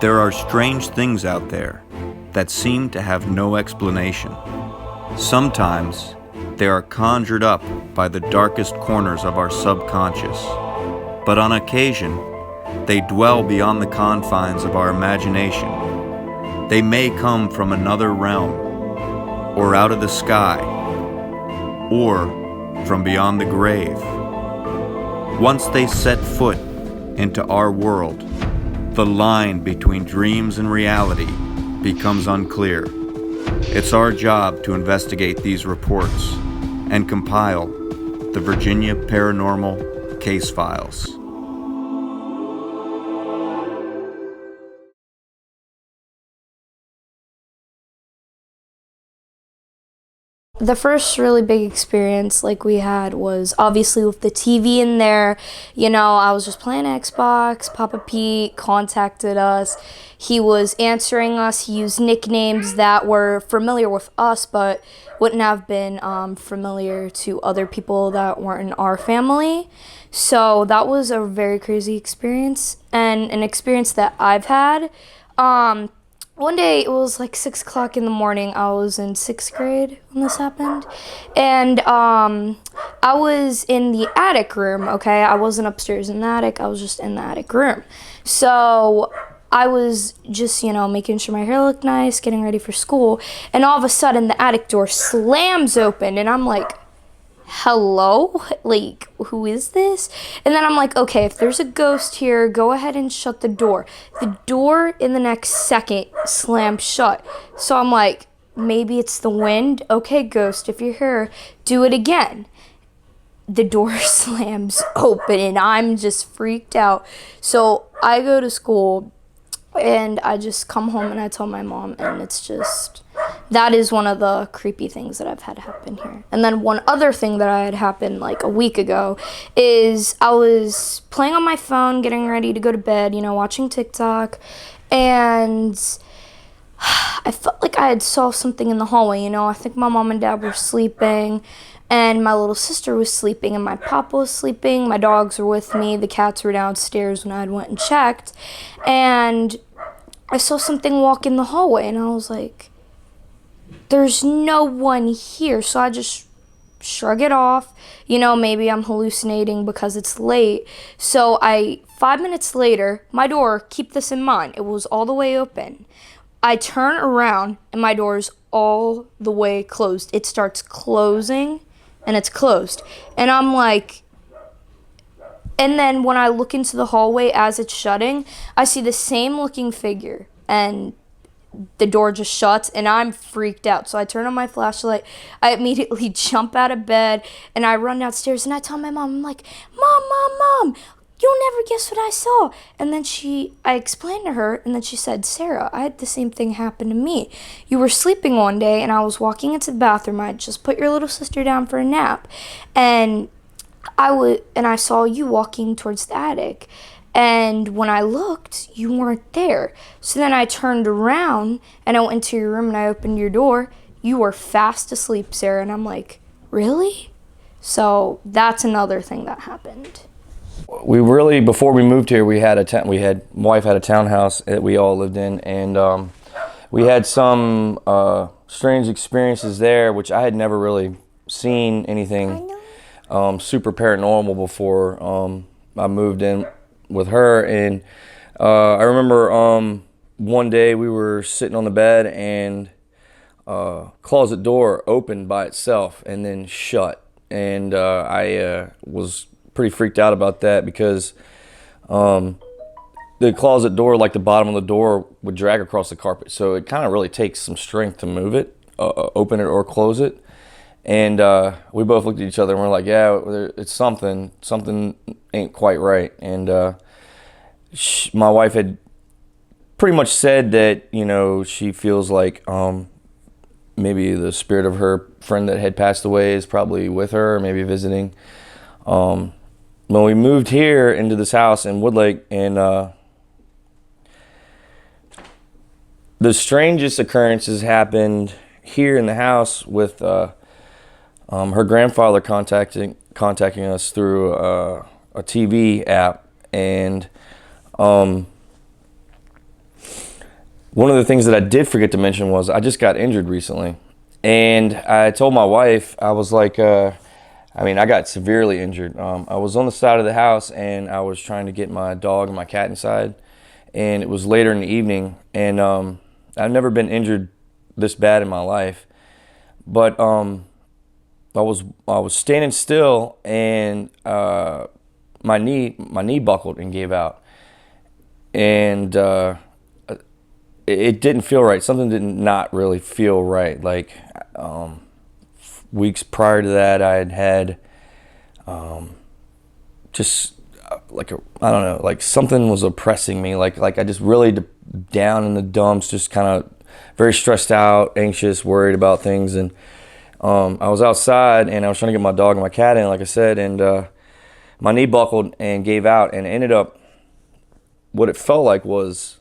There are strange things out there that seem to have no explanation. Sometimes they are conjured up by the darkest corners of our subconscious, but on occasion they dwell beyond the confines of our imagination. They may come from another realm, or out of the sky, or from beyond the grave. Once they set foot into our world, the line between dreams and reality becomes unclear. It's our job to investigate these reports and compile the Virginia Paranormal Case Files. The first really big experience we had was obviously with the TV in there. I was just playing Xbox. Papa Pete contacted us. He was answering us. He used nicknames that were familiar with us but wouldn't have been familiar to other people that weren't in our family. So that was a very crazy experience, and an experience that I've had. One day, it was 6 o'clock in the morning. I was in 6th grade when this happened. And I was in the attic room, okay? I wasn't upstairs in the attic. I was just in the attic room. So I was just, making sure my hair looked nice, getting ready for school. And all of a sudden, the attic door slams open. And I'm like, hello? Who is this? And then I'm like, okay, if there's a ghost here, go ahead and shut the door. The door in the next second slammed shut. So I'm like, maybe it's the wind. Okay, ghost, if you're here, do it again. The door slams open and I'm just freaked out. So I go to school and I just come home and I tell my mom, and it's just, that is one of the creepy things that I've had happen here. And then one other thing that I had happen a week ago is I was playing on my phone, getting ready to go to bed, watching TikTok, and I felt like I had saw something in the hallway. I think my mom and dad were sleeping, and my little sister was sleeping, and my papa was sleeping. My dogs were with me. The cats were downstairs when I went and checked. And I saw something walk in the hallway, and I was like, there's no one here. So I just shrug it off. Maybe I'm hallucinating because it's late. So 5 minutes later, my door, keep this in mind, it was all the way open. I turn around, and my door's all the way closed. It starts closing, and it's closed. And I'm like, and then when I look into the hallway as it's shutting, I see the same looking figure, and the door just shuts, and I'm freaked out. So I turn on my flashlight. I immediately jump out of bed, and I run downstairs, and I tell my mom, I'm like, Mom, you'll never guess what I saw. And then I explained to her, and then she said, Sarah, I had the same thing happen to me. You were sleeping one day, and I was walking into the bathroom. I just put your little sister down for a nap, and I saw you walking towards the attic. And when I looked, you weren't there. So then I turned around, and I went into your room, and I opened your door. You were fast asleep, Sarah. And I'm like, really? So that's another thing that happened. We really, before we moved here, my wife had a townhouse that we all lived in, and we had some strange experiences there, which I had never really seen anything super paranormal before I moved in with her. And I remember one day we were sitting on the bed, and closet door opened by itself and then shut, and I was pretty freaked out about that because the closet door, the bottom of the door, would drag across the carpet, so it kind of really takes some strength to move it, open it or close it. And we both looked at each other and we're like, yeah, it's something ain't quite right. And my wife had pretty much said that she feels like maybe the spirit of her friend that had passed away is probably with her, or maybe visiting. When we moved here into this house in Woodlake, and the strangest occurrences happened here in the house with her grandfather contacting us through a TV app, and One of the things that I did forget to mention was I just got injured recently. And I told my wife, I was like, I got severely injured. I was on the side of the house and I was trying to get my dog and my cat inside. And it was later in the evening. And I've never been injured this bad in my life. But I was standing still and my knee buckled and gave out. And it didn't feel right. Something did not really feel right. Like weeks prior to that, I had just like something was oppressing me. Like I just really down in the dumps, just kind of very stressed out, anxious, worried about things. And I was outside and I was trying to get my dog and my cat in, like I said, and my knee buckled and gave out, and ended up, what it felt like was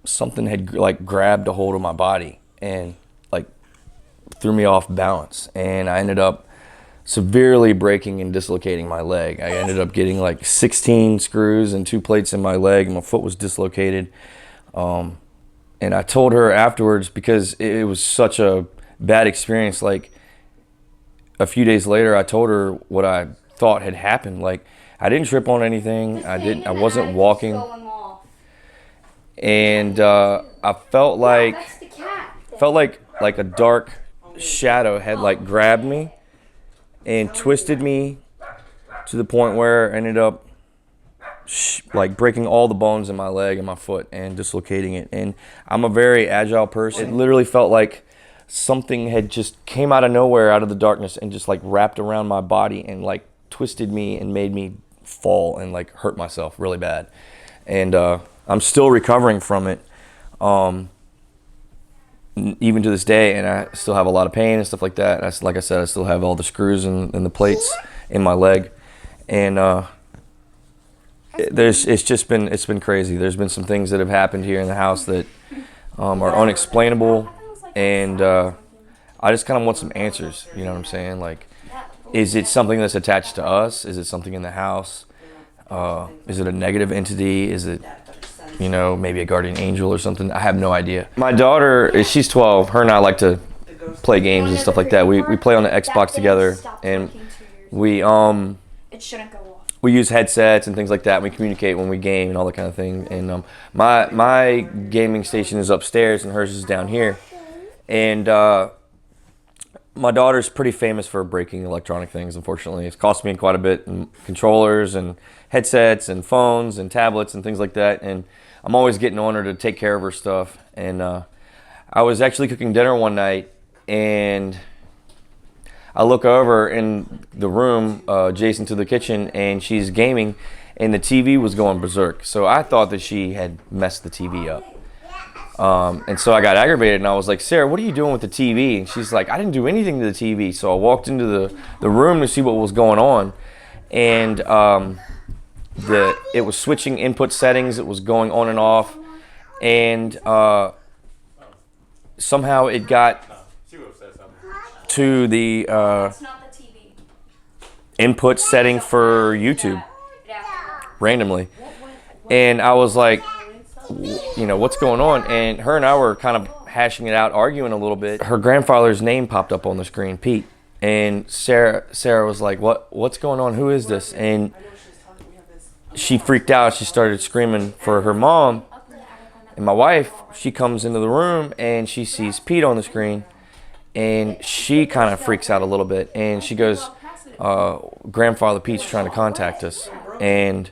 something had like grabbed a hold of my body and like threw me off balance, and I ended up severely breaking and dislocating my leg. I ended up getting like 16 screws and 2 plates in my leg, and my foot was dislocated. And I told her afterwards, because it was such a bad experience, like a few days later I told her what I thought had happened. Like, I didn't trip on anything. I wasn't walking. And I felt like a dark shadow had like grabbed me and twisted me to the point where I ended up like breaking all the bones in my leg and my foot and dislocating it. And I'm a very agile person. It literally felt like something had just came out of nowhere, out of the darkness, and just like wrapped around my body and like twisted me and made me fall and like hurt myself really bad. And I'm still recovering from it, even to this day, and I still have a lot of pain and stuff like that. Like I said, I still have all the screws and the plates in my leg, and it's been crazy. There's been some things that have happened here in the house that are unexplainable, and I just kind of want some answers. You know what I'm saying? Like, is it something that's attached to us? Is it something in the house? Is it a negative entity? Is it, maybe a guardian angel or something? I have no idea. My daughter, she's 12. Her and I like to play games and stuff like that. We play on the Xbox together, and we use headsets and things like that. We communicate when we game and all that kind of thing. And my gaming station is upstairs and hers is down here. And my daughter's pretty famous for breaking electronic things, unfortunately. It's cost me quite a bit in controllers and headsets and phones and tablets and things like that. And I'm always getting on her to take care of her stuff. And I was actually cooking dinner one night, and I look over in the room adjacent to the kitchen, and she's gaming, and the TV was going berserk. So I thought that she had messed the TV up. And so I got aggravated, and I was like, Sarah, what are you doing with the TV? And she's like, I didn't do anything to the TV. So I walked into the room to see what was going on, and it was switching input settings. It was going on and off, and somehow it got to the input setting for YouTube randomly, and I was like, what's going on? And her and I were kind of hashing it out, arguing a little bit. Her grandfather's name popped up on the screen, Pete, and Sarah was like, what's going on? Who is this? And she freaked out. She started screaming for her mom, and my wife, she comes into the room and she sees Pete on the screen, and she kind of freaks out a little bit, and she goes, Grandfather Pete's trying to contact us. And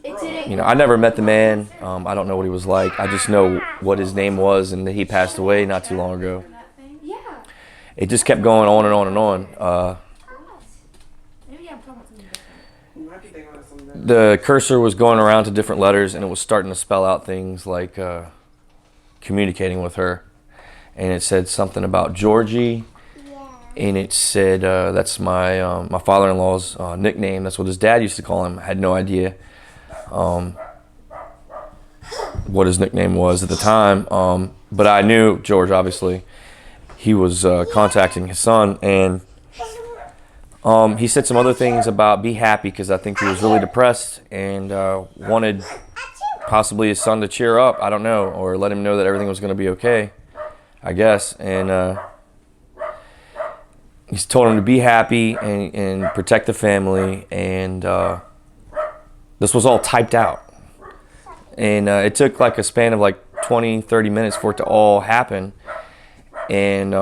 I never met the man. I don't know what he was like. I just know what his name was, and that he passed away not too long ago. It just kept going on and on and on. The cursor was going around to different letters, and it was starting to spell out things like communicating with her. And it said something about Georgie, and it said that's my father-in-law's nickname. That's what his dad used to call him. I had no idea what his nickname was at the time, but I knew George, obviously. He was contacting his son, and he said some other things about be happy, because I think he was really depressed and wanted possibly his son to cheer up. I don't know, or let him know that everything was going to be okay, I guess. And he's told him to be happy and protect the family. And this was all typed out. And it took like a span of like 20, 30 minutes for it to all happen. And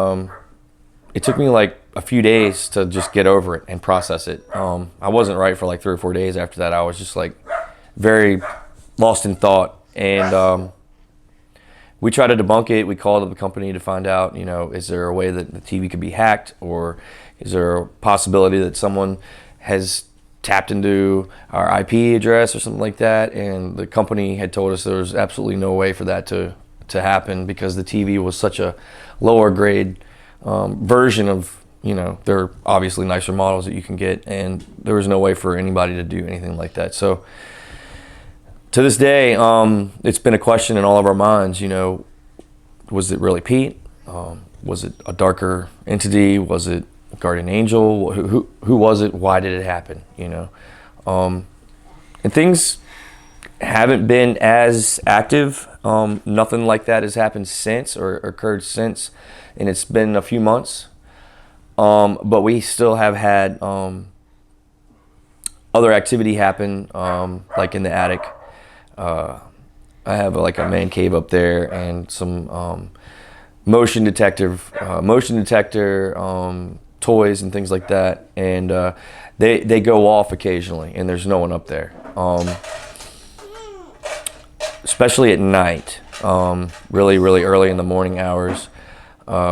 it took me like a few days to just get over it and process it. I wasn't right for like 3 or 4 days after that. I was just like very lost in thought. And we tried to debunk it. We called up the company to find out, you know, is there a way that the TV could be hacked, or is there a possibility that someone has tapped into our IP address or something like that? And the company had told us there was absolutely no way for that to happen, because the TV was such a lower grade version of, you know, there are obviously nicer models that you can get, and there was no way for anybody to do anything like that. So to this day, it's been a question in all of our minds, you know, was it really Pete? Was it a darker entity? Was it a guardian angel? Who was it? Why did it happen? You know, and things haven't been as active. Nothing like that has happened since, or occurred since, and it's been a few months. But we still have had other activity happen, like in the attic. I have like a man cave up there, and some motion detector toys and things like that, and they go off occasionally, and there's no one up there, especially at night, really early in the morning hours.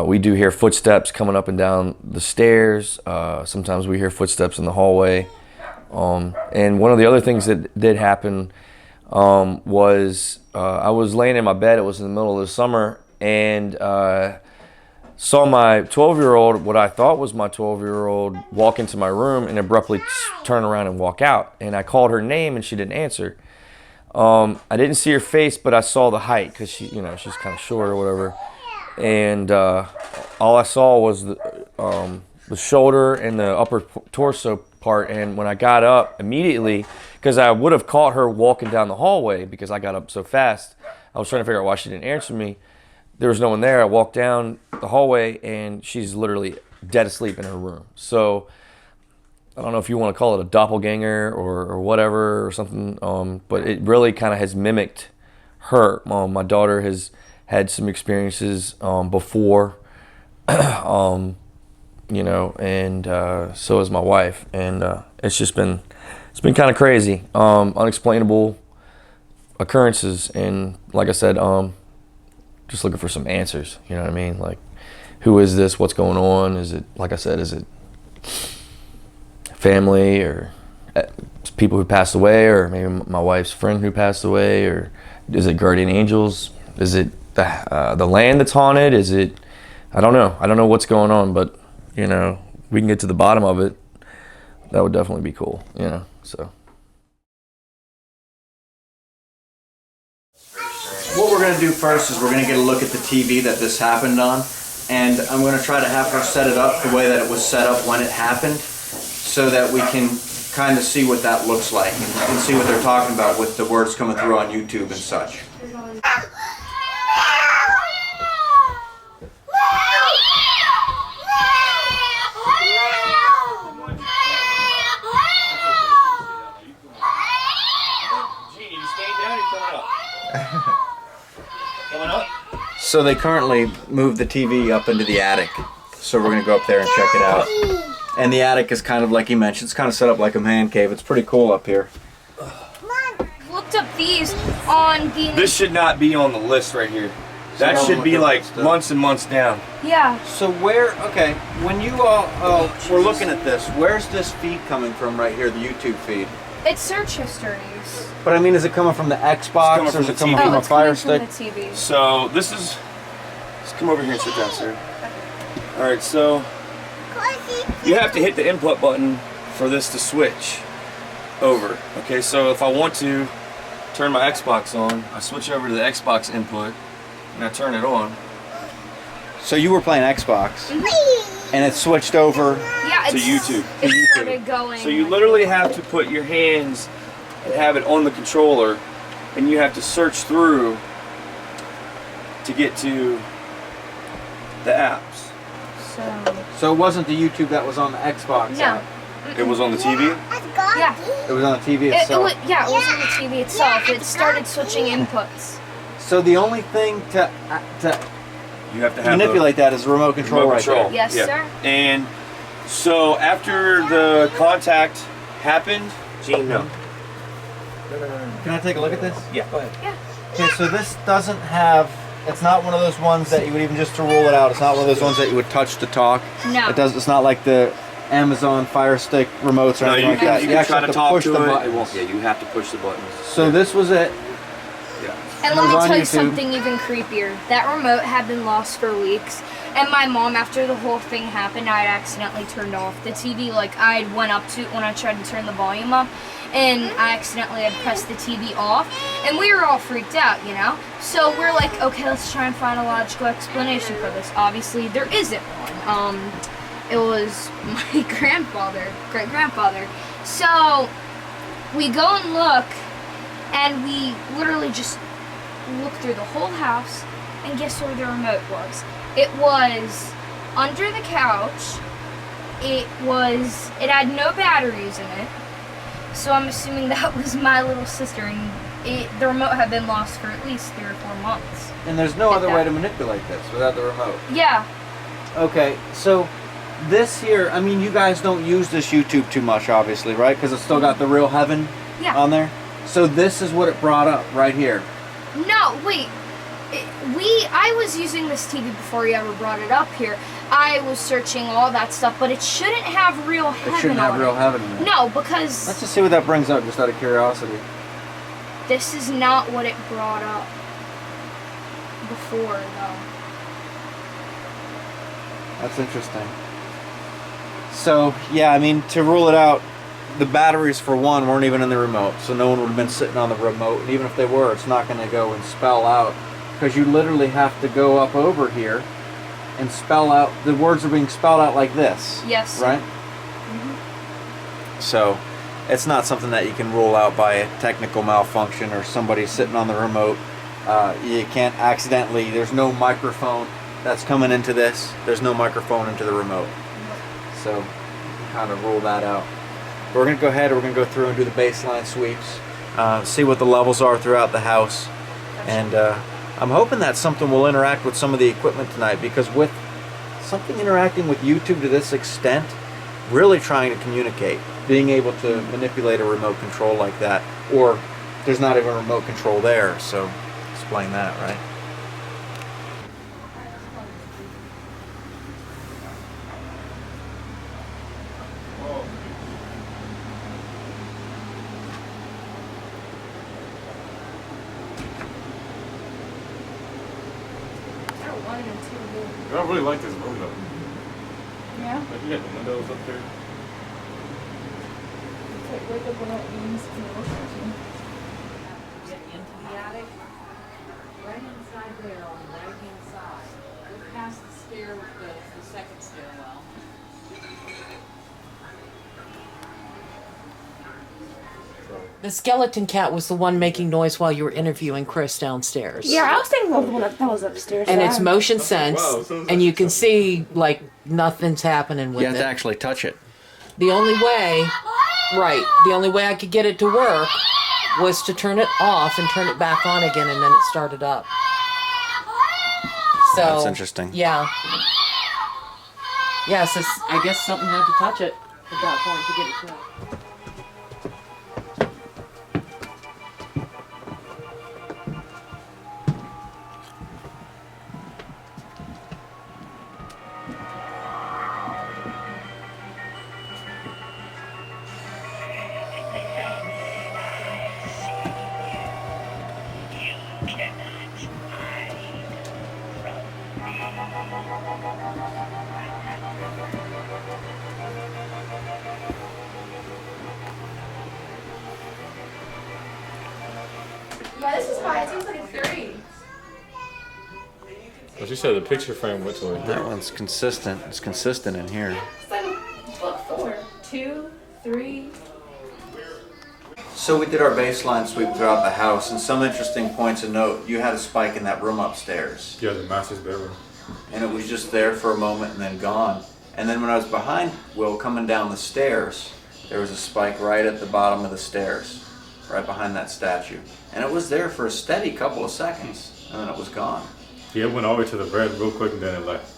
We do hear footsteps coming up and down the stairs. Sometimes we hear footsteps in the hallway, and one of the other things that did happen was I was laying in my bed. It was in the middle of the summer, and saw my 12-year-old, what I thought was my 12-year-old, walk into my room and abruptly turn around and walk out. And I called her name, and she didn't answer. I didn't see her face, but I saw the height, because she, you know, she's kind of short or whatever. And all I saw was the shoulder and the upper torso part. And when I got up immediately, because I would have caught her walking down the hallway, because I got up so fast, I was trying to figure out why she didn't answer me. There was no one there. I walked down the hallway, and she's literally dead asleep in her room. So I don't know if you want to call it a doppelganger or whatever or something, but it really kind of has mimicked her. My daughter has had some experiences before, you know, and so has my wife, and it's been kind of crazy, unexplainable occurrences, and like I said, just looking for some answers. You know what I mean? Like, who is this? What's going on? Is it, like I said, is it family, or people who passed away, or maybe my wife's friend who passed away, or is it guardian angels? Is it the land that's haunted? Is it, I don't know what's going on, but you know, we can get to the bottom of it. That would definitely be cool, you know. So What we're going to do first is we're going to get a look at the TV that this happened on, and I'm going to try to have her set it up the way that it was set up when it happened, so that we can kind of see what that looks like, and see what they're talking about with the words coming through on YouTube and such. So they currently moved the TV up into the attic, so we're going to go up there and check it out. And the attic is kind of, like he mentioned, it's kind of set up like a man cave. It's pretty cool up here. Looked up these on the... this should not be on the list right here. That should be like months and months down. Yeah. So where, okay, when you all were looking at this, where's this feed coming from right here, the YouTube feed? It's search histories. But I mean, is it coming from the Xbox, or is it coming from a Fire Stick? From the TV. So this is, let's come over here and sit down, sir. All right, so you have to hit the input button for this to switch over. Okay, so if I want to turn my Xbox on, I switch over to the Xbox input and I turn it on. So you were playing Xbox, and it switched over Yeah, to YouTube. It started going. So you literally have to put your hands and have it on the controller and you have to search through to get to the apps. So it wasn't the YouTube that was on the Xbox? No. It was on the TV? Yeah. It was on the TV It itself? was on the TV itself. It started switching inputs. So the only thing to You have to have manipulate that is the remote control remote right control. there. Yes, sir. And so after the contact happened, Gene, no. Can I take a look at this? Yeah, go ahead. Yeah. Okay, so this doesn't have, it's not one of those ones that you would even just to rule it out, it's not one of those ones that you would touch to talk. No. It's not like the Amazon Fire Stick remotes or No, anything you like that. can You actually try have to to talk push to the it. buttons. It won't. Yeah, you have to push the buttons. So this was it. Yeah. And It let was me on tell you YouTube. something even creepier. That remote had been lost for weeks. And my mom, after the whole thing happened, I had accidentally turned off the TV. Like, I went up to it when I tried to turn the volume up, and I accidentally had pressed the TV off. And we were all freaked out, you know? So we're like, okay, let's try and find a logical explanation for this. Obviously, there isn't one. It was my great-grandfather. So we go and look, and we literally just look through the whole house, and guess where the remote was? It was under the couch. It had no batteries in it. So I'm assuming that was my little sister, and the remote had been lost for at least 3 or 4 months. And there's no Get other that. way to manipulate this without the remote. Yeah. Okay, so this here, I mean, you guys don't use this YouTube too much, obviously, right? Because it's still got the real heaven Yeah. on there. So this is what it brought up right here. No, wait. I was using this TV before you ever brought it up here. I was searching all that stuff, but it shouldn't have real heaven It shouldn't have on real it. heaven in it. No, because Let's just see what that brings up, just out of curiosity. this is not what it brought up before, though. That's interesting. So, yeah, I mean, to rule it out, the batteries, for one, weren't even in the remote, so no one would have been sitting on the remote, and even if they were, it's not going to go and spell out, because you literally have to go up over here and spell out, the words are being spelled out like this. Yes. Right? So, it's not something that you can rule out by a technical malfunction or somebody sitting on the remote. You can't accidentally, there's no microphone that's coming into this, there's no microphone into the remote. So, you can kind of rule that out. We're going to go ahead and we're going to go through and do the baseline sweeps, see what the levels are throughout the house, and I'm hoping that something will interact with some of the equipment tonight, because with something interacting with YouTube to this extent, really trying to communicate, being able to manipulate a remote control like that, or there's not even a remote control there, so explain that, right? I really like this room though. Yeah. Like you got the windows up there. Get into the attic, right inside there on the right-hand side. Look past the stair with the second stairwell. The skeleton cat was the one making noise while you were interviewing Chris downstairs. Yeah, I was thinking of the one that was upstairs. And so it's I- motion sense, Wow, so it's and you can see like nothing's happening with You have it. to actually touch it. The only way, the only way I could get it to work was to turn it off and turn it back on again, and then it started up. So That's interesting. Yeah. Yeah, so I guess something had to touch it at that point to get it to. Yeah, this is why it seems like it's 3. But you said the picture frame went to That one's consistent. It's consistent in here. It's like, look, 4, 2, 3. So we did our baseline sweep throughout the house, and some interesting points of note. You had a spike in that room upstairs, Yeah, the master's bedroom. and it was just there for a moment and then gone. And then when I was behind Will coming down the stairs, there was a spike right at the bottom of the stairs, right behind that statue. And it was there for a steady couple of seconds, and then it was gone. Yeah, it went all the way to the bed real quick and then it left.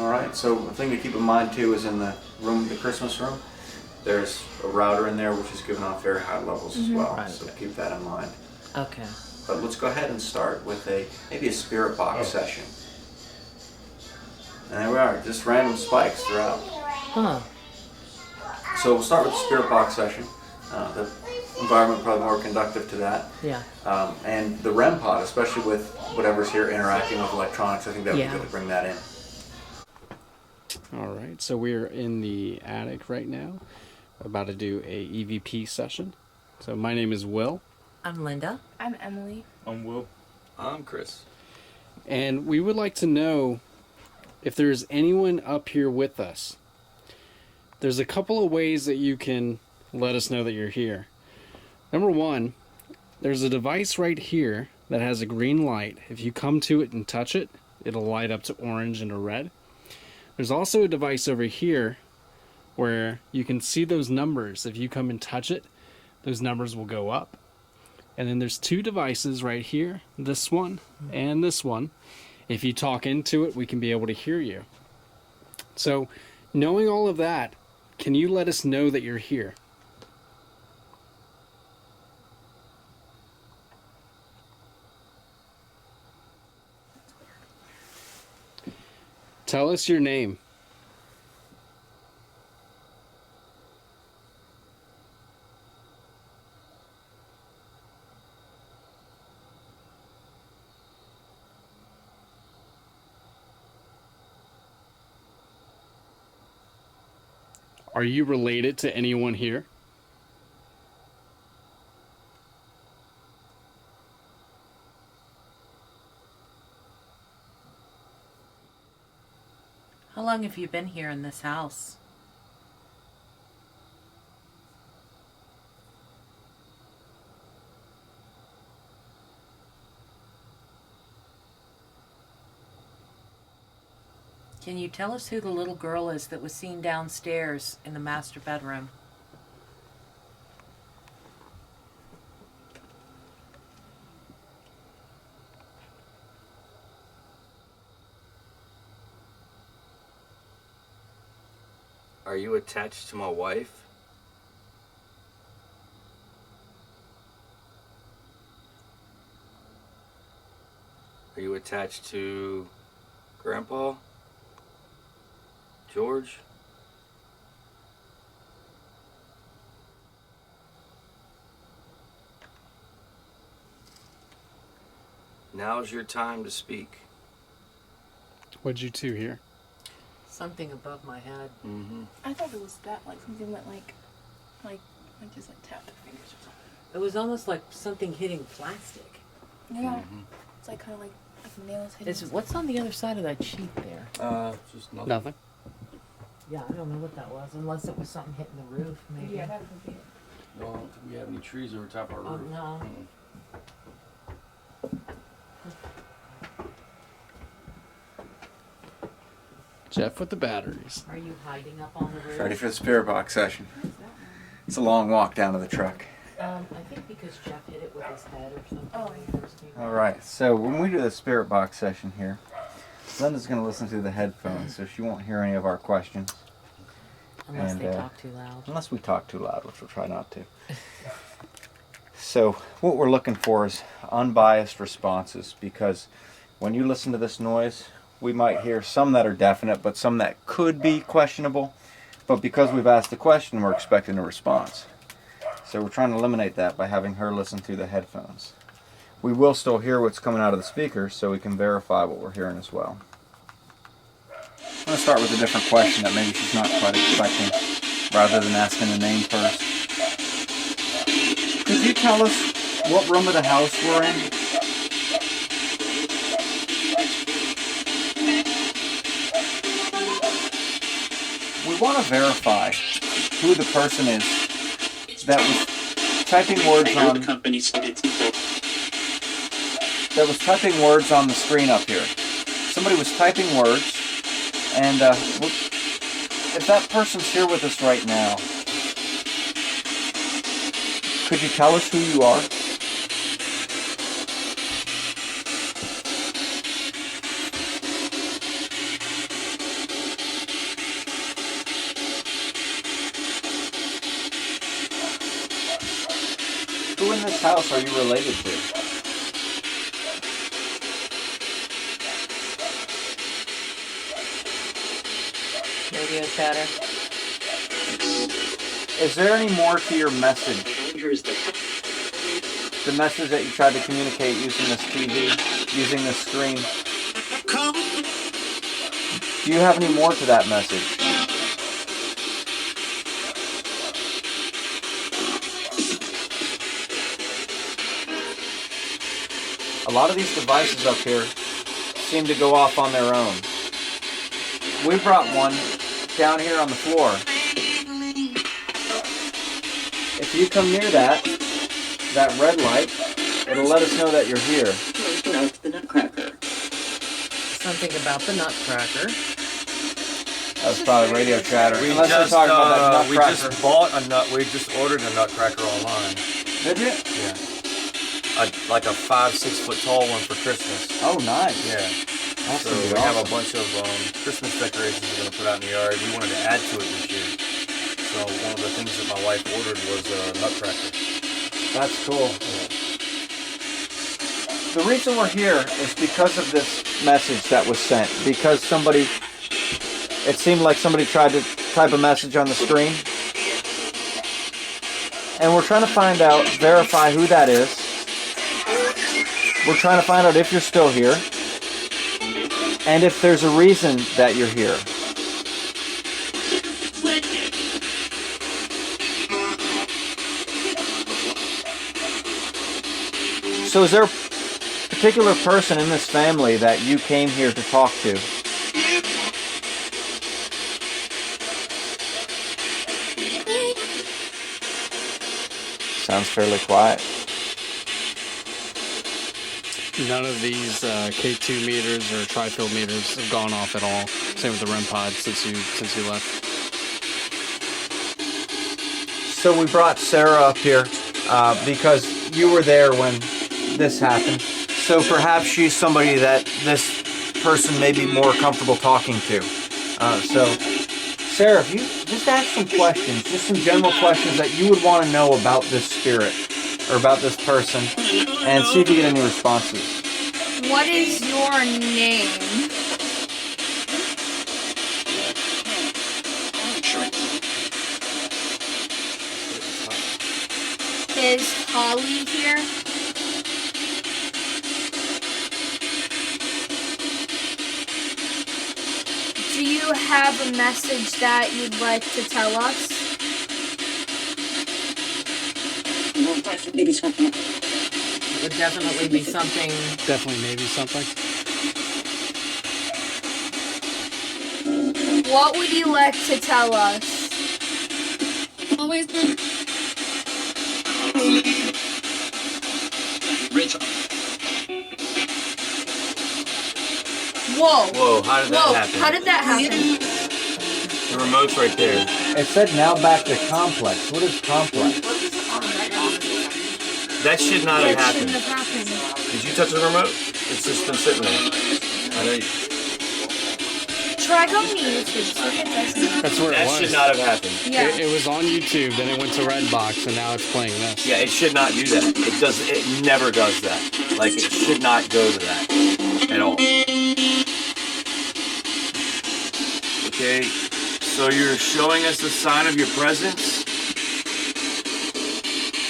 All right, so the thing to keep in mind too is in the room, the Christmas room, there's a router in there which is giving off very high levels as well. Right. So keep that in mind. Okay. But let's go ahead and start with maybe a spirit box session. And there we are, just random spikes throughout. Huh. So we'll start with the spirit box session. The environment probably more conductive to that. Yeah. And the REM pod, especially with whatever's here interacting with electronics, I think that would be good to bring that in. All right, so we're in the attic right now, about to do a EVP session. So my name is Will, I'm Linda. I'm Emily. I'm Will. I'm Chris. and we would like to know if there's anyone up here with us. There's a couple of ways that you can let us know that you're here. Number one, there's a device right here that has a green light. If you come to it and touch it, it'll light up to orange and to red. There's also a device over here where you can see those numbers. If you come and touch it, those numbers will go up. And then there's two devices right here, this one and this one. If you talk into it, we can be able to hear you. So, knowing all of that, can you let us know that you're here? Tell us your name. Are you related to anyone here? How long have you been here in this house? Can you tell us who the little girl is that was seen downstairs in the master bedroom? Are you attached to my wife? Are you attached to Grandpa? George? Now's your time to speak. What'd you two hear? Something above my head. Mm-hmm. I thought it was that, like something that like just like tapped their fingers or something. It was almost like something hitting plastic. Yeah. It's like kind of like nails hitting. What's on the other side of that sheet there? Just nothing. Nothing. Yeah, I don't know what that was, unless it was something hitting the roof, maybe. Yeah, that could be it. No, I don't think we have any trees over top our Oh, roof. no. Jeff with the batteries. Are you hiding up on the roof? Ready for the spirit box session. It's a long walk down to the truck. I think because Jeff hit it with his head or something. Oh, when he first came All out. right, so when we do the spirit box session here, Linda's going to listen through the headphones, so she won't hear any of our questions. Unless And, they talk too loud. Unless we talk too loud, which we'll try not to. So what we're looking for is unbiased responses, because when you listen to this noise, we might hear some that are definite, but some that could be questionable. But because we've asked the question, we're expecting a response. So we're trying to eliminate that by having her listen through the headphones. We will still hear what's coming out of the speakers, so we can verify what we're hearing as well. I'm going to start with a different question that maybe she's not quite expecting, rather than asking the name first. Could you tell us what room of the house we're in? We want to verify who the person is that was typing words on the screen up here. Somebody was typing words, and if that person's here with us right now, could you tell us who you are? Who in this house are you related to? Radio chatter. Is there any more to your message? The message that you tried to communicate using this TV, using this screen. Do you have any more to that message? A lot of these devices up here seem to go off on their own. We brought one down here on the floor. If you come near that red light, it'll let us know that you're here. The Nutcracker. Something about the Nutcracker. That was probably radio chatter. We Unless just, they're talking about that we Nutcracker. just bought a nut. We just ordered a Nutcracker online. Did you? Yeah. Like a 5-6 foot tall one for Christmas. Oh, nice. Yeah. That's So gonna be we have a awesome. bunch of Christmas decorations we're gonna put out in the yard. We wanted to add to it this year. So one of the things that my wife ordered was a Nutcracker. That's cool. The reason we're here is because of this message that was sent. Because it seemed like somebody tried to type a message on the screen. And we're trying to verify who that is. We're trying to find out if you're still here. And if there's a reason that you're here. So is there a particular person in this family that you came here to talk to? Sounds fairly quiet. None of these K2 meters or tri-field meters have gone off at all. Same with the REM pod since you left. So we brought Sarah up here because you were there when this happened. So perhaps she's somebody that this person may be more comfortable talking to. So Sarah, if you just ask some questions, just some general questions that you would want to know about this spirit or about this person, and see if you get any responses. What is your name? Is Holly here? Do you have a message that you'd like to tell us? Maybe something. It would definitely be something. Definitely maybe something. What would you like to tell us? Always been. Whoa. Whoa, how did that happen? How did that happen? The remote's right there. It said now back to complex. What is complex? That should not have That shouldn't happened. have happened. Did you touch the remote? It's just been sitting there. I know Try going to YouTube, see if it doesn't. That's where it that was. should not have happened. Yeah. It was on YouTube, then it went to Redbox, and now it's playing this. Yeah, it should not do that. It never does that. Like, it should not go to that at all. Okay, so you're showing us a sign of your presence.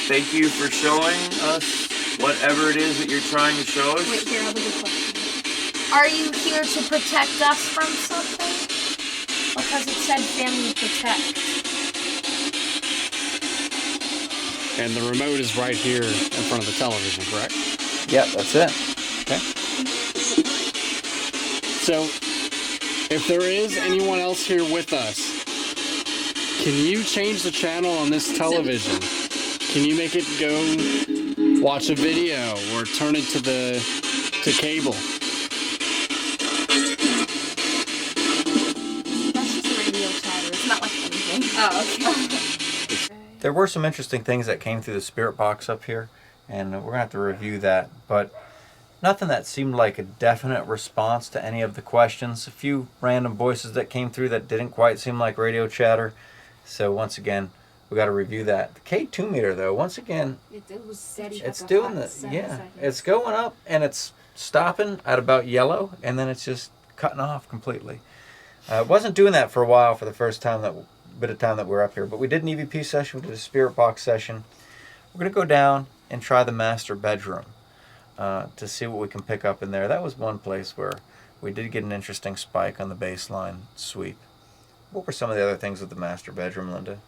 Thank you for showing us whatever it is that you're trying to show us. Wait, here, I have a good question. Are you here to protect us from something? Because it said family protect. And the remote is right here in front of the television, correct? Yep, that's it. Okay. So, if there is anyone else here with us, can you change the channel on this television Can you make it go watch a video or turn it to cable? That's just radio chatter. It's not like anything. Oh, okay. There were some interesting things that came through the spirit box up here, and we're gonna have to review that, but nothing that seemed like a definite response to any of the questions. A few random voices that came through that didn't quite seem like radio chatter. So once again, we got to review that. The K2 meter, though, once again, It was steady. it's doing the, yeah, it's going up and it's stopping at about yellow, and then it's just cutting off completely. It wasn't doing that for a while for the first bit of time that we were up here, but we did an EVP session, we did a spirit box session. We're going to go down and try the master bedroom to see what we can pick up in there. That was one place where we did get an interesting spike on the baseline sweep. What were some of the other things with the master bedroom, Linda?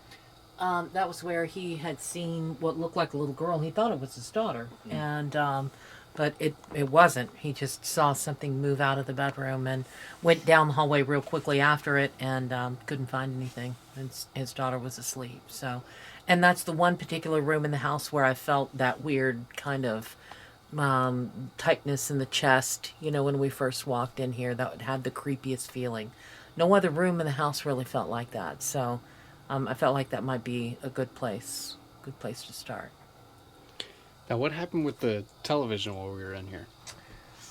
That was where he had seen what looked like a little girl. He thought it was his daughter, and but it wasn't. He just saw something move out of the bedroom and went down the hallway real quickly after it, and couldn't find anything. And his daughter was asleep. So, and that's the one particular room in the house where I felt that weird kind of tightness in the chest. You know, when we first walked in here, that had the creepiest feeling. No other room in the house really felt like that. So. I felt like that might be a good place to start. Now, what happened with the television while we were in here?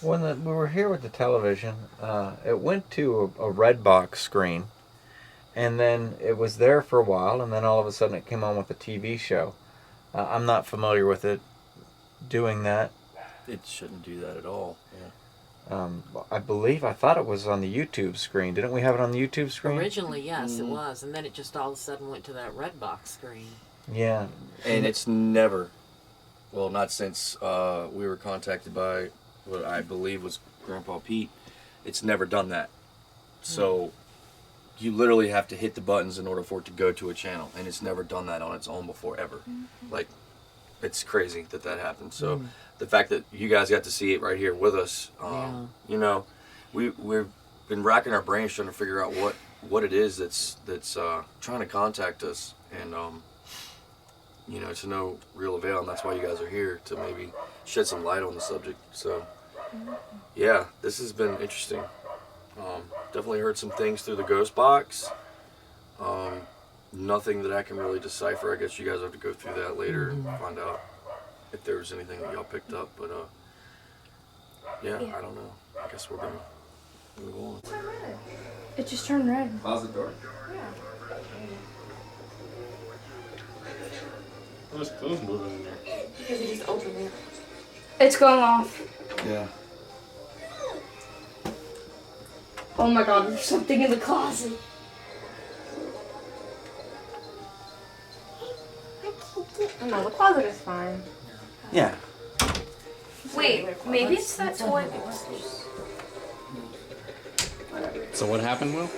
When we were here with the television, it went to a red box screen, and then it was there for a while, and then all of a sudden it came on with a TV show. I'm not familiar with it doing that. It shouldn't do that at all. Yeah. I thought it was on the YouTube screen. Didn't we have it on the YouTube screen? Originally, yes, it was, and then it just all of a sudden went to that red box screen. Yeah. And it's never, well, not since we were contacted by what I believe was Grandpa Pete. It's never done that. So you literally have to hit the buttons in order for it to go to a channel, and it's never done that on its own before ever. Like, it's crazy that happened. So the fact that you guys got to see it right here with us, you know, we've been racking our brains trying to figure out what it is that's trying to contact us, and you know, to no real avail, and that's why you guys are here, to maybe shed some light on the subject. So yeah, this has been interesting. Definitely heard some things through the ghost box. Nothing that I can really decipher. I guess you guys have to go through that later and find out if there was anything that y'all picked up. But yeah, I don't know. I guess we're gonna move on. It just turned red. Closet door? What's clothes moving in there? Because he just opened it. It's going off. Yeah. Oh my god, there's something in the closet. No, the closet is fine. Yeah. Wait, maybe it's that toy. So what happened, Will?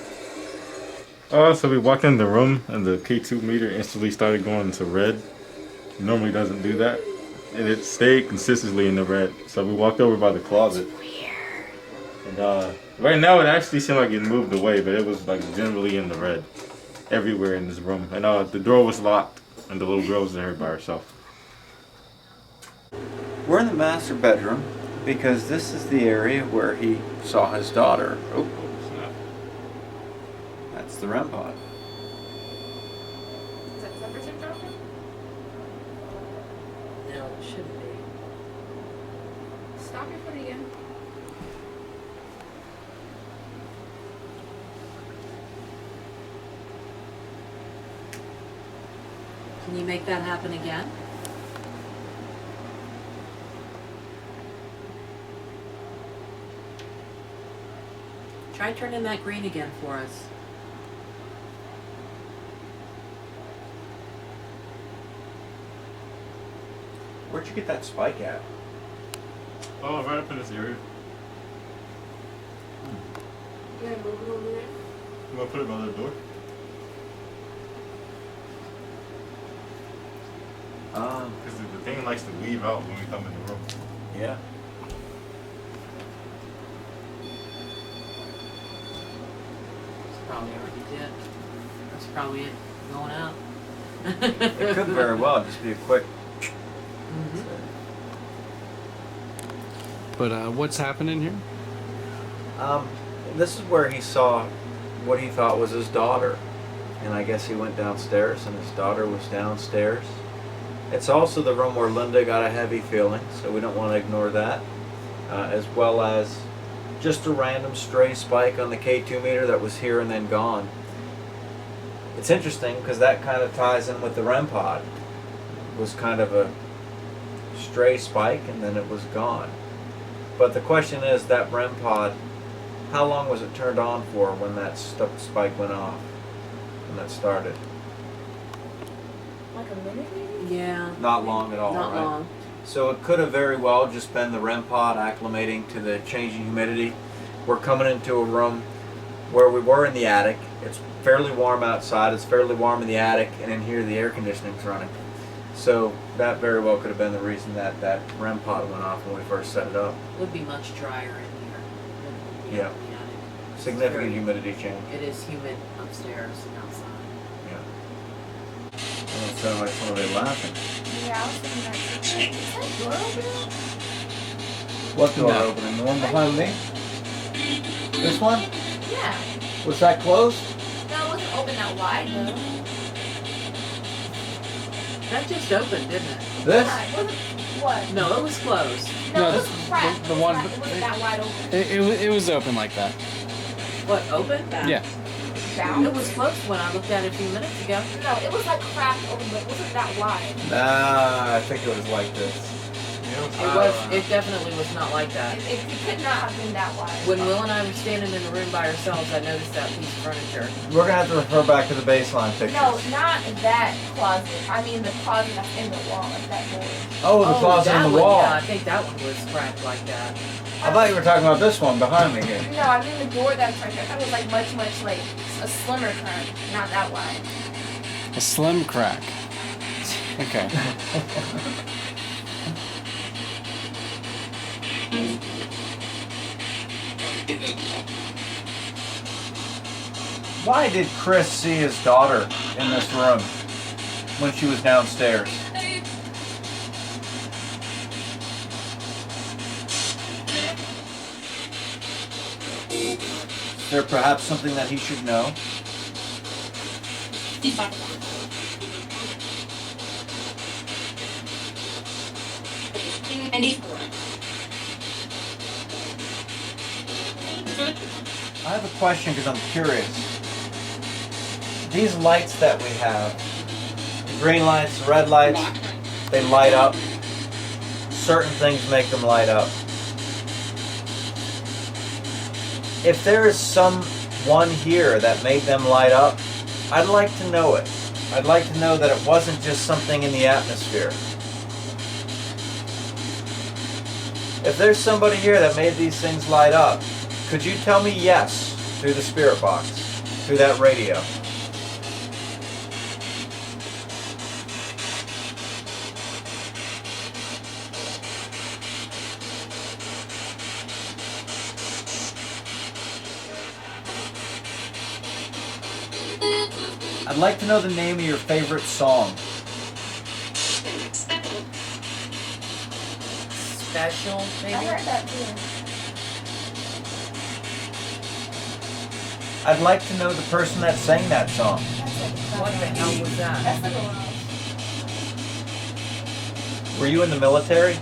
So we walked in the room and the K2 meter instantly started going to red. It normally doesn't do that. And it stayed consistently in the red. So we walked over by the closet. And right now it actually seemed like it moved away, but it was like generally in the red everywhere in this room. And the door was locked and the little girl was there by herself. We're in the master bedroom because this is the area where he saw his daughter. Oh, snap. That's the REM pod. Is that temperature dropping? No, it shouldn't be. Stop your foot again. Can you make that happen again? Try turning that green again for us. Where'd you get that spike at? Oh, right up in this area. You gonna move it over there? You want to put it by the door? Because the thing likes to weave out when we come in the room. Yeah. It's probably already did. That's probably it going out. It could very well just be a quick. But what's happening here? This is where he saw what he thought was his daughter, and I guess he went downstairs and his daughter was downstairs. It's also the room where Linda got a heavy feeling, so we don't want to ignore that, as well as just a random stray spike on the K2 meter that was here and then gone. It's interesting because that kind of ties in with the REM pod. It was kind of a stray spike and then it was gone. But the question is, that REM pod, how long was it turned on for when that spike went off? When that started? Like a minute maybe? Yeah. Not long at all, Not right? long. So it could have very well just been the REM pod acclimating to the changing humidity. We're coming into a room where we were in the attic. It's fairly warm outside, it's fairly warm in the attic, and in here the air conditioning's running. So that very well could have been the reason that that REM pod went off when we first set it up. It would be much drier in here. Yeah. Significant humidity change. It is humid upstairs and outside. Yeah. Well, it sounded like somebody laughing. Yeah, I was thinking that too. Is that door open? What door No. opening? The one behind me? This one? Yeah. Was that closed? No, it wasn't open that wide though. That just opened, didn't it? This? Yeah, it wasn't, what? No, it was closed. No, No, it was the- cracked. the It was one- not- it wasn't that wide open. It was open like that. What, open? Yeah. Down? It was closed when I looked at it a few minutes ago. No, it was like cracked open, but it wasn't that wide. Nah, I think it was like this. It definitely was not like that. It could not have been that wide. When Will and I were standing in the room by ourselves, I noticed that piece of furniture. We're gonna have to refer back to the baseline pictures. No, not that closet. I mean the closet that's in the wall, like that door. Oh, the closet that in the one, wall. Yeah, I think that one was cracked like that. I thought you were talking about this one behind me here. No, I mean the door that's right there. I thought it was like much like a slimmer crack, not that wide. A slim crack. Okay. Why did Chris see his daughter in this room when she was downstairs? Is there perhaps something that he should know? I have a question because I'm curious. These lights that we have, the green lights, the red lights, they light up. Certain things make them light up. If there is someone here that made them light up, I'd like to know it. I'd like to know that it wasn't just something in the atmosphere. If there's somebody here that made these things light up, could you tell me yes through the spirit box, through that radio? I'd like to know the name of your favorite song. Special, maybe? I heard that too. I'd like to know the person that sang that song. That's like What the hell was that? That's like a lot. Were you in the military?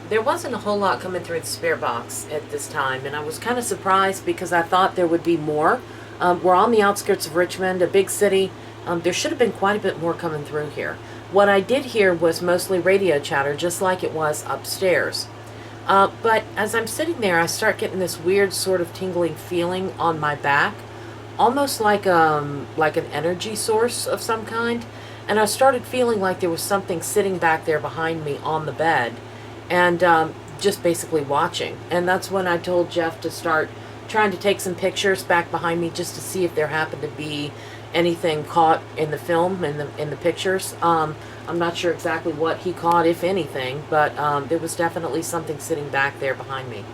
There wasn't a whole lot coming through the spirit box at this time, and I was kind of surprised because I thought there would be more. We're on the outskirts of Richmond, a big city. There should have been quite a bit more coming through here. What I did hear was mostly radio chatter, just like it was upstairs. But as I'm sitting there, I start getting this weird sort of tingling feeling on my back, almost like an energy source of some kind. And I started feeling like there was something sitting back there behind me on the bed, and just basically watching. And that's when I told Jeff to start trying to take some pictures back behind me just to see if there happened to be anything caught in the film, in the pictures. I'm not sure exactly what he caught, if anything, but there was definitely something sitting back there behind me.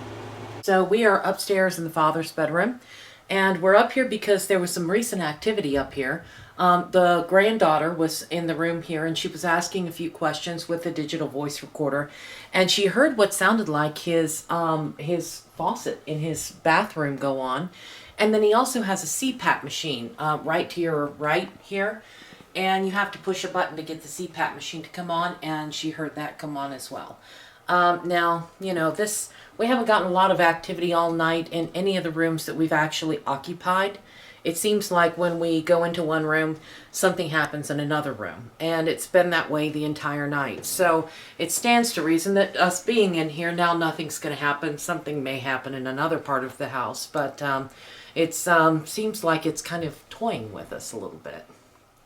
So we are upstairs in the father's bedroom, and we're up here because there was some recent activity up here. The granddaughter was in the room here, and she was asking a few questions with the digital voice recorder, and she heard what sounded like his faucet in his bathroom go on, and then he also has a CPAP machine right to your right here, and you have to push a button to get the CPAP machine to come on, and she heard that come on as well. Now, we haven't gotten a lot of activity all night in any of the rooms that we've actually occupied. It seems like when we go into one room, something happens in another room. And it's been that way the entire night. So it stands to reason that us being in here, now nothing's going to happen. Something may happen in another part of the house. But it seems like it's kind of toying with us a little bit.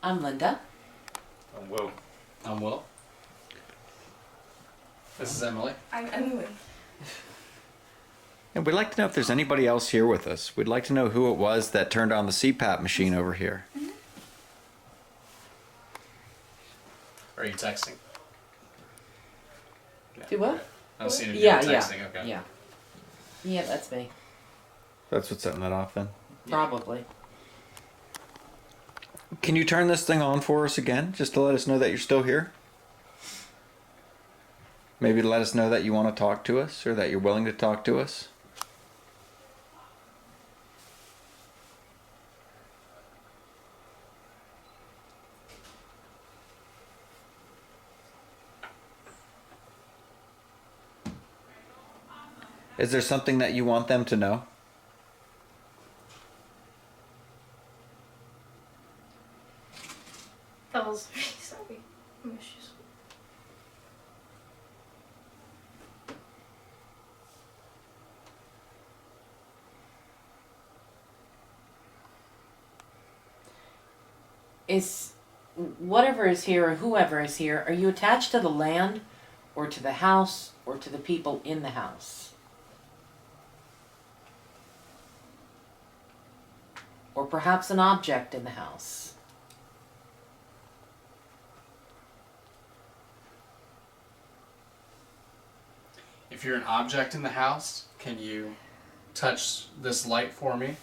I'm Linda. I'm Will. I'm Will. This is Emily. I'm Emily. And we'd like to know if there's anybody else here with us. We'd like to know who it was that turned on the CPAP machine over here. Are you texting? Do what? I was seeing if you Yeah, were yeah. texting. Okay. Yeah. Yeah, that's me. That's what's setting that off then. Probably. Can you turn this thing on for us again, just to let us know that you're still here? Maybe to let us know that you want to talk to us, or that you're willing to talk to us. Is there something that you want them to know? That was really sorry. I miss you so Is whatever is here or whoever is here, are you attached to the land or to the house or to the people in the house? Or perhaps an object in the house? If you're an object in the house, can you touch this light for me?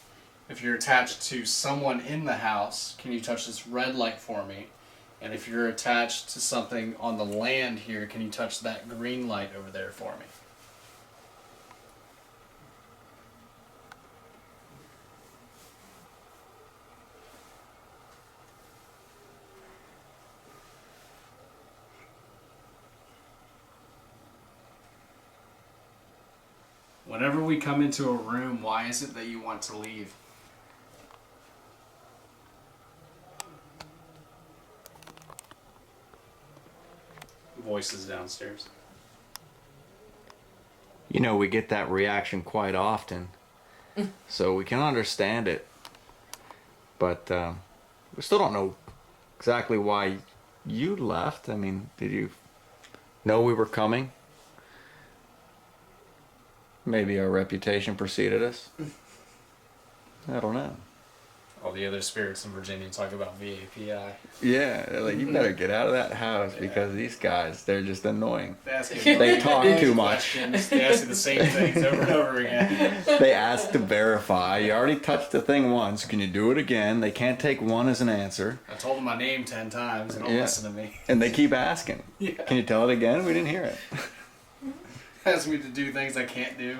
If you're attached to someone in the house, can you touch this red light for me? And if you're attached to something on the land here, can you touch that green light over there for me? Whenever we come into a room, why is it that you want to leave? Voices downstairs. You know, we get that reaction quite often, so we can understand it. But we still don't know exactly why you left. I mean, did you know we were coming? Maybe our reputation preceded us. I don't know. All the other spirits in Virginia talk about VAPI. Yeah, they're like, you better get out of that house because these guys, they're just annoying. They They talk too much. They ask you the same things over and over again. They ask to verify. You already touched the thing once. Can you do it again? They can't take one as an answer. I told them my name 10 times. They don't Yeah. listen to me. And they keep asking. Yeah. Can you tell it again? We didn't hear it. Ask me to do things I can't do.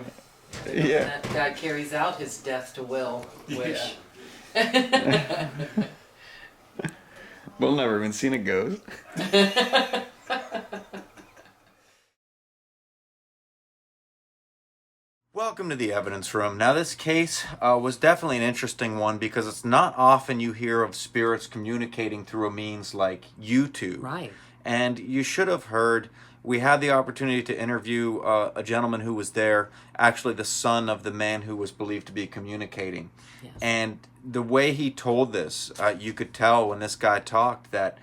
Yeah. That carries out his death to will wish. We'll never even seen a ghost. Welcome to the evidence room. Now, this case was definitely an interesting one because it's not often you hear of spirits communicating through a means like YouTube. Right. And you should have heard, we had the opportunity to interview a gentleman who was there, actually the son of the man who was believed to be communicating. Yes. And the way he told this, you could tell when this guy talked that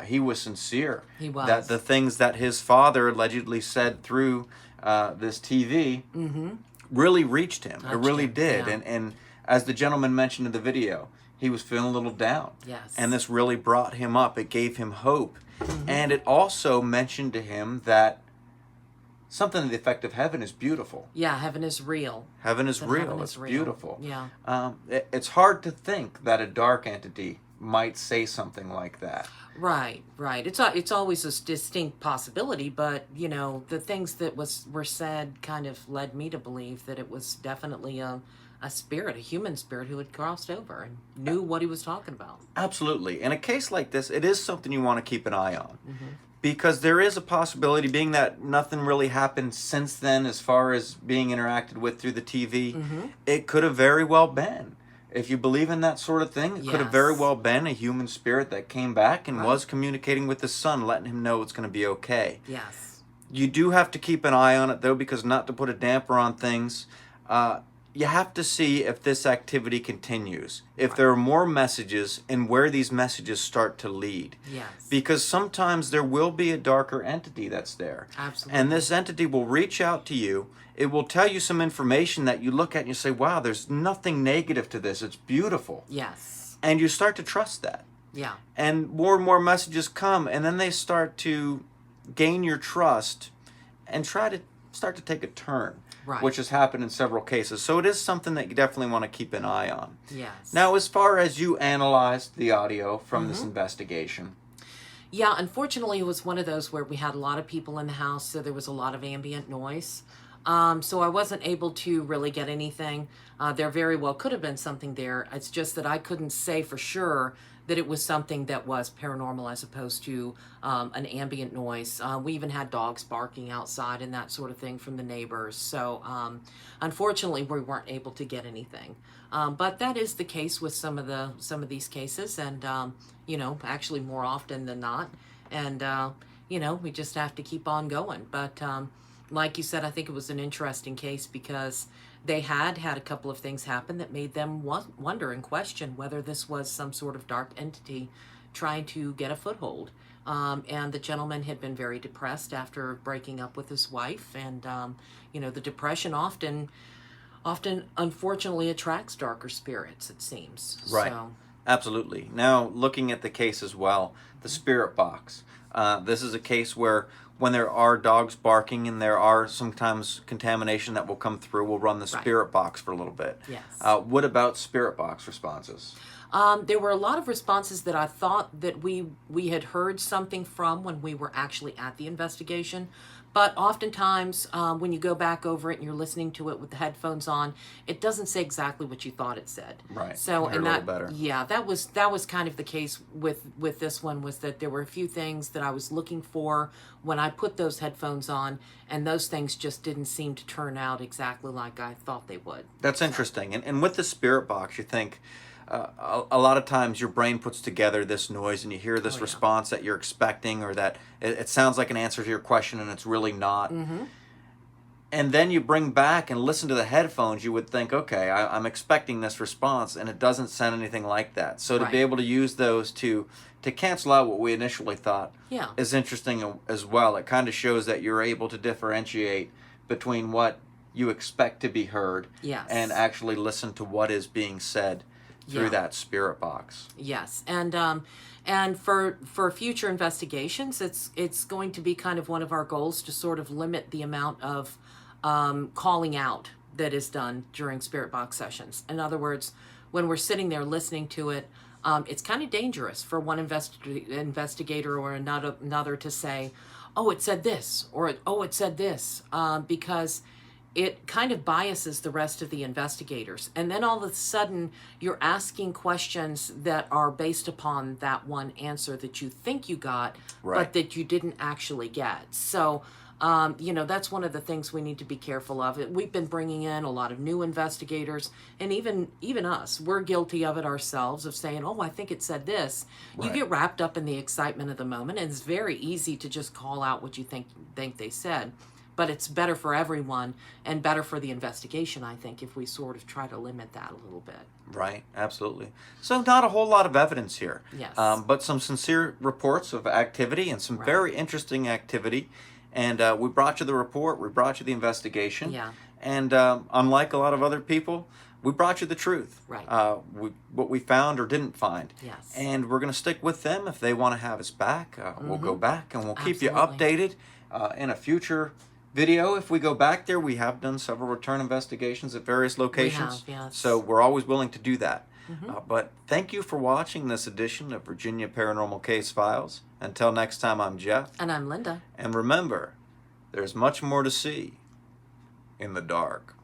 he was sincere. He was. That the things that his father allegedly said through this TV really reached him. It really did. yeah. And as the gentleman mentioned in the video, he was feeling a little down. Yes. And this really brought him up. It gave him hope. And it also mentioned to him that something to the effect of heaven is beautiful. Yeah, heaven is real. Heaven is That real. heaven It's is real. beautiful. Yeah. It's hard to think that a dark entity might say something like that. Right, right. It's always a distinct possibility, but the things that were said kind of led me to believe that it was definitely a spirit, a human spirit who had crossed over and knew what he was talking about. Absolutely. In a case like this, it is something you want to keep an eye on. Because there is a possibility, being that nothing really happened since then as far as being interacted with through the TV, it could have very well been. If you believe in that sort of thing, it could have very well been a human spirit that came back and was communicating with his son, letting him know it's going to be okay. Yes. You do have to keep an eye on it, though, because not to put a damper on things, you have to see if this activity continues, if there are more messages and where these messages start to lead. Yes. Because sometimes there will be a darker entity that's there. Absolutely. And this entity will reach out to you. It will tell you some information that you look at and you say, wow, there's nothing negative to this. It's beautiful. Yes. And you start to trust that. Yeah. And more messages come, and then they start to gain your trust and try to start to take a turn. Right. Which has happened in several cases. So it is something that you definitely want to keep an eye on. Yes. Now, as far as you analyzed the audio from this investigation. Yeah, unfortunately, it was one of those where we had a lot of people in the house, so there was a lot of ambient noise. So I wasn't able to really get anything. There very well could have been something there. It's just that I couldn't say for sure that it was something that was paranormal as opposed to an ambient noise. We even had dogs barking outside and that sort of thing from the neighbors. So unfortunately, we weren't able to get anything. But that is the case with some of these cases, and actually more often than not. And we just have to keep on going. But like you said, I think it was an interesting case because they had a couple of things happen that made them wonder and question whether this was some sort of dark entity trying to get a foothold. And the gentleman had been very depressed after breaking up with his wife. And, the depression often unfortunately attracts darker spirits, it seems. Right. So, absolutely. Now, looking at the case as well, the spirit box. This is a case where when there are dogs barking and there are sometimes contamination that will come through, we'll run the spirit box for a little bit. Yes. What about spirit box responses? There were a lot of responses that I thought that we had heard something from when we were actually at the investigation. But oftentimes, when you go back over it and you're listening to it with the headphones on, it doesn't say exactly what you thought it said. Right. So, and that, a little better. Yeah, that was kind of the case with this one, was that there were a few things that I was looking for when I put those headphones on, and those things just didn't seem to turn out exactly like I thought they would. That's interesting. And with the spirit box, you think, a lot of times your brain puts together this noise and you hear this response that you're expecting, or that it sounds like an answer to your question and it's really not. And then you bring back and listen to the headphones, you would think, okay, I'm expecting this response, and it doesn't sound anything like that. So to be able to use those to cancel out what we initially thought is interesting as well. It kind of shows that you're able to differentiate between what you expect to be heard and actually listen to what is being said through that spirit box. Yes, and for future investigations, it's going to be kind of one of our goals to sort of limit the amount of calling out that is done during spirit box sessions. In other words, when we're sitting there listening to it, it's kind of dangerous for one investigator or another to say, "Oh, it said this," or "Oh, it said this," because it kind of biases the rest of the investigators. And then all of a sudden, you're asking questions that are based upon that one answer that you think you got, but that you didn't actually get. So, that's one of the things we need to be careful of. We've been bringing in a lot of new investigators, and even us, we're guilty of it ourselves, of saying, "Oh, I think it said this." You get wrapped up in the excitement of the moment, and it's very easy to just call out what you think they said. But it's better for everyone and better for the investigation, I think, if we sort of try to limit that a little bit. Right, absolutely. So not a whole lot of evidence here. Yes. But some sincere reports of activity and some very interesting activity. And we brought you the report, we brought you the investigation. Yeah. And unlike a lot of other people, we brought you the truth. Right. What we found or didn't find. Yes. And we're going to stick with them. If they want to have us back, we'll go back and we'll keep you Absolutely. updated in a future video. If we go back there, we have done several return investigations at various locations. We have, yes. So we're always willing to do that. But thank you for watching this edition of Virginia Paranormal Case Files. Until next time, I'm Jeff. And I'm Linda. And remember, there's much more to see in the dark.